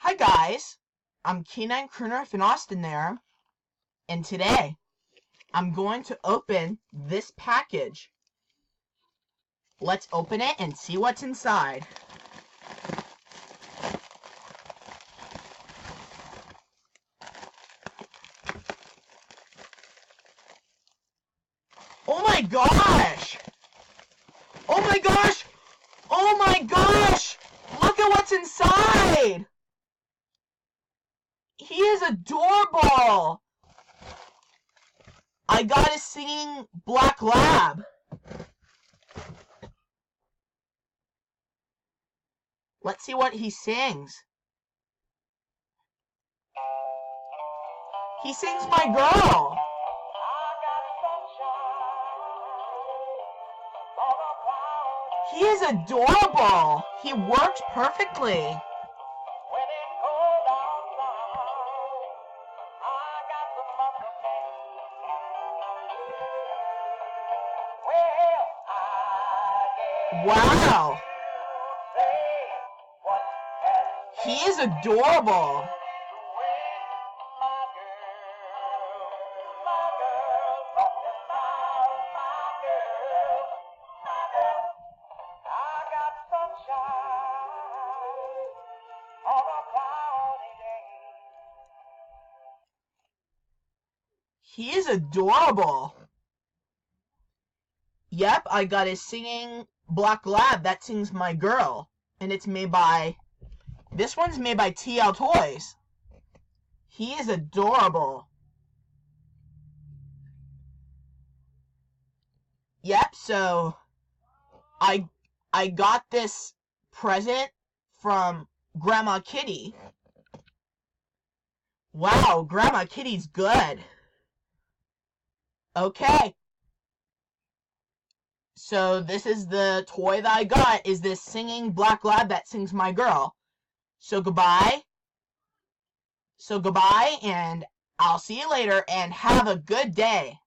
Hi guys, I'm K9 Crooner in Austin there, and today I'm going to open this package. Let's open it and see what's inside. Oh my gosh! Oh my gosh! Oh my gosh! Look at what's inside! He is adorable! I got a singing black lab. Let's see what he sings. He sings My Girl. He is adorable. He works perfectly. Wow. He is adorable. He is adorable. Yep, I got a singing black lab that sings My Girl. And it's made by... This one's made by TL Toys. He is adorable. Yep, so... I got this present from Grandma Kitty. Wow, Grandma Kitty's good. Okay. So this is the toy that I got, is this singing black lab that sings My Girl. So goodbye, and I'll see you later, and have a good day.